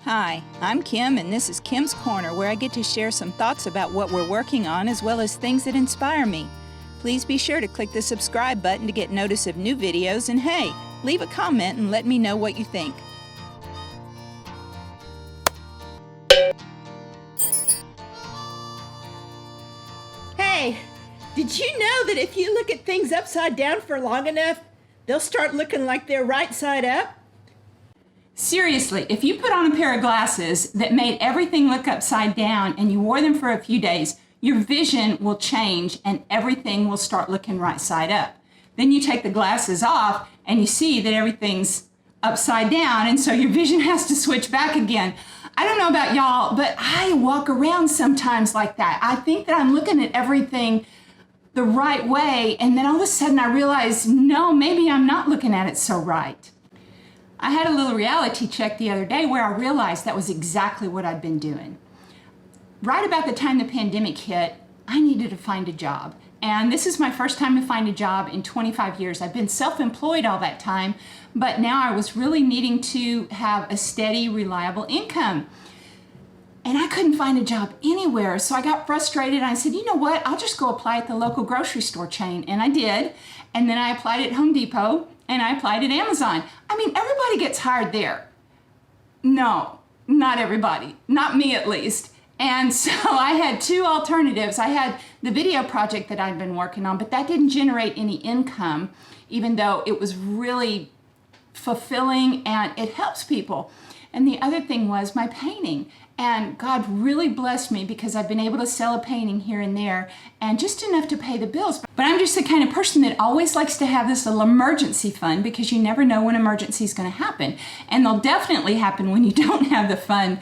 Hi, I'm Kim, and this is Kim's Corner, where I get to share some thoughts about what we're working on as well as things that inspire me. Please be sure to click the subscribe button to get notice of new videos, and hey, leave a comment and let me know what you think. Hey, did you know that if you look at things upside down for long enough, they'll start looking like they're right side up? Seriously, if you put on a pair of glasses that made everything look upside down and you wore them for a few days, your vision will change and everything will start looking right side up. Then you take the glasses off and you see that everything's upside down, and so your vision has to switch back again. I don't know about y'all, but I walk around sometimes like that. I think that I'm looking at everything the right way, and then all of a sudden I realize, no, maybe I'm not looking at it so right. I had a little reality check the other day where I realized that was exactly what I'd been doing. Right about the time the pandemic hit, I needed to find a job. And this is my first time to find a job in 25 years. I've been self-employed all that time, but now I was really needing to have a steady, reliable income. And I couldn't find a job anywhere, so I got frustrated. I said, you know what, I'll just go apply at the local grocery store chain. And I did. And then I applied at Home Depot, and I applied at Amazon. I mean, everybody gets hired there. No, not everybody, not me at least. And so I had two alternatives. I had the video project that I'd been working on, but that didn't generate any income, even though it was really fulfilling and it helps people. And the other thing was my painting. And God really blessed me because I've been able to sell a painting here and there and just enough to pay the bills. But I'm just the kind of person that always likes to have this little emergency fund because you never know when emergency is going to happen. And they'll definitely happen when you don't have the fund.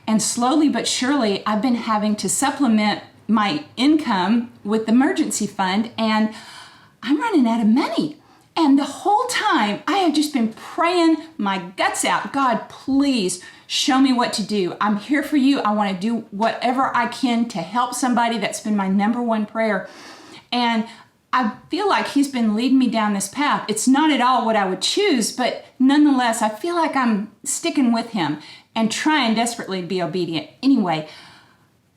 And slowly but surely, I've been having to supplement my income with the emergency fund, and I'm running out of money. And the whole time, I have just been praying my guts out. God, please show me what to do. I'm here for you. I want to do whatever I can to help somebody. That's been my number one prayer. And I feel like he's been leading me down this path. It's not at all what I would choose, but nonetheless, I feel like I'm sticking with him and trying desperately to be obedient. Anyway,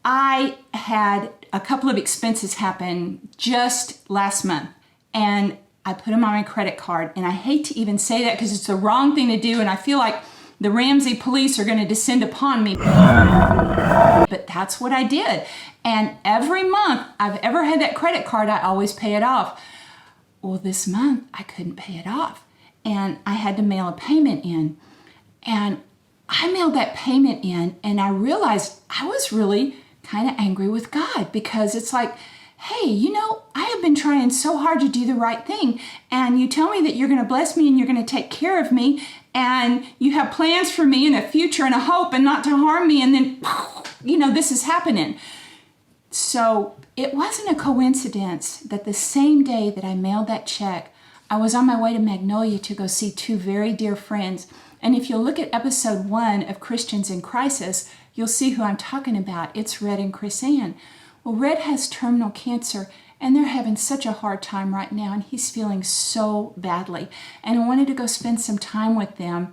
I had a couple of expenses happen just last month, and I put them on my credit card. And I hate to even say that because it's the wrong thing to do, and I feel like the Ramsey police are going to descend upon me. But that's what I did. And every month I've ever had that credit card, I always pay it off. Well, this month I couldn't pay it off, and I had to mail a payment in. And I mailed that payment in, and I realized I was really kind of angry with God because it's like, hey, you know, I have been trying so hard to do the right thing, and you tell me that you're going to bless me and you're going to take care of me, and you have plans for me and a future and a hope and not to harm me, and then, you know, this is happening. So it wasn't a coincidence that the same day that I mailed that check, I was on my way to Magnolia to go see two very dear friends. And if you'll look at episode 1 of Christians in Crisis, you'll see who I'm talking about. It's Red and Chris Ann. Well, Red has terminal cancer, and they're having such a hard time right now, and he's feeling so badly. And I wanted to go spend some time with them.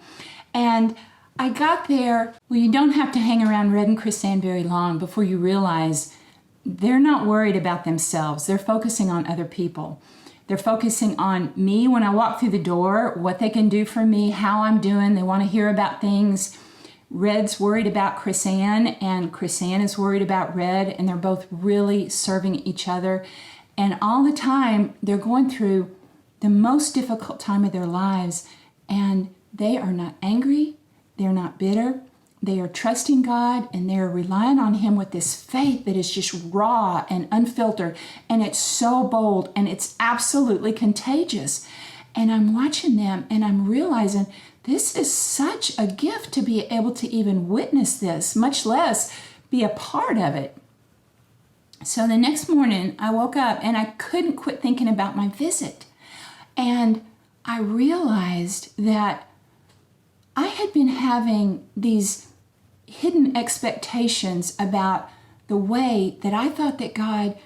And I got there. Well, you don't have to hang around Red and Chris Ann very long before you realize they're not worried about themselves. They're focusing on other people. They're focusing on me when I walk through the door, what they can do for me, how I'm doing. They want to hear about things. Red's worried about Chris Ann, and Chris Ann is worried about Red, and they're both really serving each other. And all the time, they're going through the most difficult time of their lives, and they are not angry. They're not bitter. They are trusting God, and they're relying on Him with this faith that is just raw and unfiltered, and it's so bold, and it's absolutely contagious. And I'm watching them, and I'm realizing this is such a gift to be able to even witness this, much less be a part of it. So the next morning, I woke up, and I couldn't quit thinking about my visit. And I realized that I had been having these hidden expectations about the way that I thought that God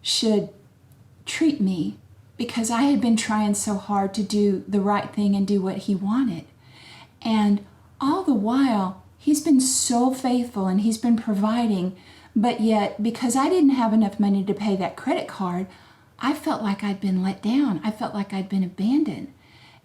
should treat me because I had been trying so hard to do the right thing and do what He wanted. And all the while, He's been so faithful and He's been providing, but yet because I didn't have enough money to pay that credit card, I felt like I'd been let down. I felt like I'd been abandoned.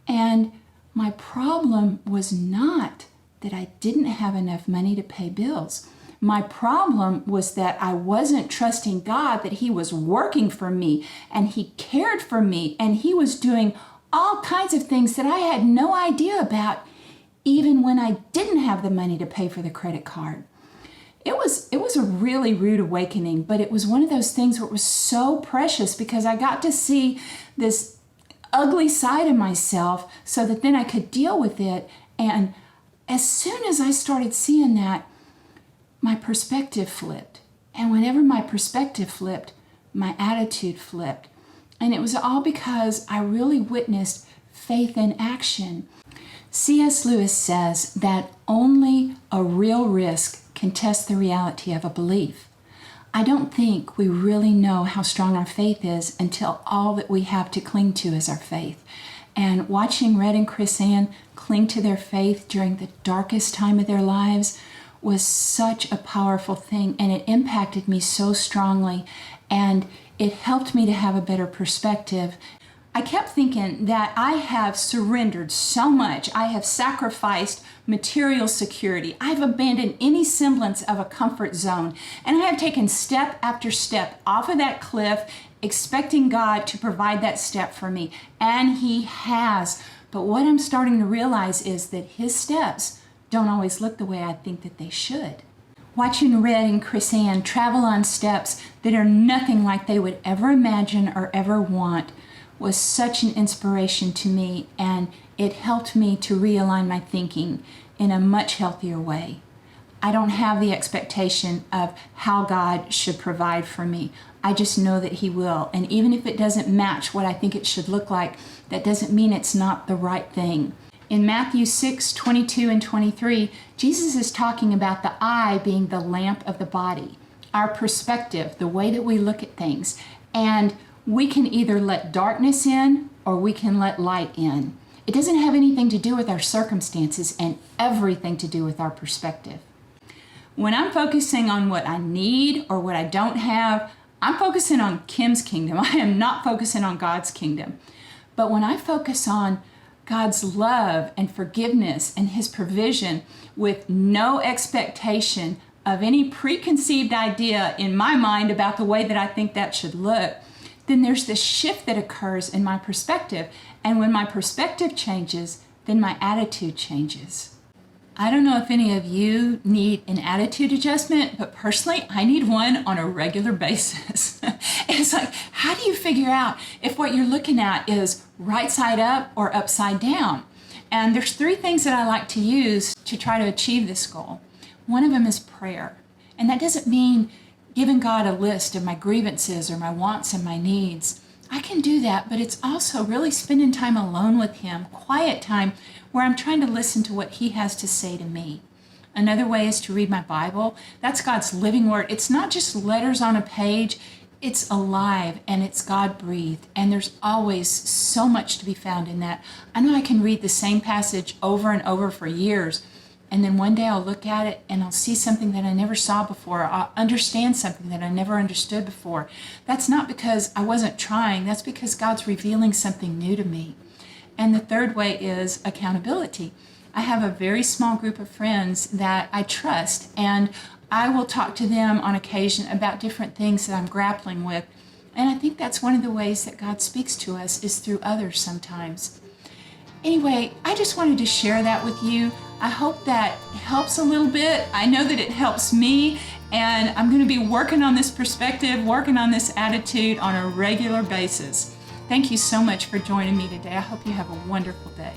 And my problem was not that I didn't have enough money to pay bills. My problem was that I wasn't trusting God, that He was working for me and He cared for me and He was doing all kinds of things that I had no idea about, even when I didn't have the money to pay for the credit card. It was a really rude awakening, but it was one of those things where it was so precious because I got to see this ugly side of myself so that then I could deal with it. And as soon as I started seeing that, my perspective flipped. And whenever my perspective flipped, my attitude flipped. And it was all because I really witnessed faith in action. C.S. Lewis says that only a real risk can test the reality of a belief. I don't think we really know how strong our faith is until all that we have to cling to is our faith. And watching Red and Chris-Ann cling to their faith during the darkest time of their lives was such a powerful thing, and it impacted me so strongly, and it helped me to have a better perspective. I kept thinking that I have surrendered so much. I have sacrificed material security. I've abandoned any semblance of a comfort zone, and I have taken step after step off of that cliff, expecting God to provide that step for me, and He has. But what I'm starting to realize is that His steps don't always look the way I think that they should. Watching Red and Chris-Ann travel on steps that are nothing like they would ever imagine or ever want was such an inspiration to me, and it helped me to realign my thinking in a much healthier way. I don't have the expectation of how God should provide for me. I just know that He will. And even if it doesn't match what I think it should look like, that doesn't mean it's not the right thing. In Matthew 6:22 and 23, Jesus is talking about the eye being the lamp of the body, our perspective, the way that we look at things. And we can either let darkness in or we can let light in. It doesn't have anything to do with our circumstances and everything to do with our perspective. When I'm focusing on what I need or what I don't have, I'm focusing on Kim's kingdom. I am not focusing on God's kingdom. But when I focus on God's love and forgiveness and His provision with no expectation of any preconceived idea in my mind about the way that I think that should look, then there's this shift that occurs in my perspective. And when my perspective changes, then my attitude changes. I don't know if any of you need an attitude adjustment, but personally, I need one on a regular basis. It's like, how do you figure out if what you're looking at is right side up or upside down? And there's 3 things that I like to use to try to achieve this goal. One of them is prayer. And that doesn't mean giving God a list of my grievances or my wants and my needs. I can do that, but it's also really spending time alone with Him, quiet time, where I'm trying to listen to what He has to say to me. Another way is to read my Bible. That's God's living word. It's not just letters on a page. It's alive and it's God-breathed. And there's always so much to be found in that. I know I can read the same passage over and over for years, and then one day I'll look at it and I'll see something that I never saw before. I'll understand something that I never understood before. That's not because I wasn't trying. That's because God's revealing something new to me. And the third way is accountability. I have a very small group of friends that I trust, and I will talk to them on occasion about different things that I'm grappling with. And I think that's one of the ways that God speaks to us is through others sometimes. Anyway, I just wanted to share that with you. I hope that helps a little bit. I know that it helps me, and I'm going to be working on this perspective, working on this attitude on a regular basis. Thank you so much for joining me today. I hope you have a wonderful day.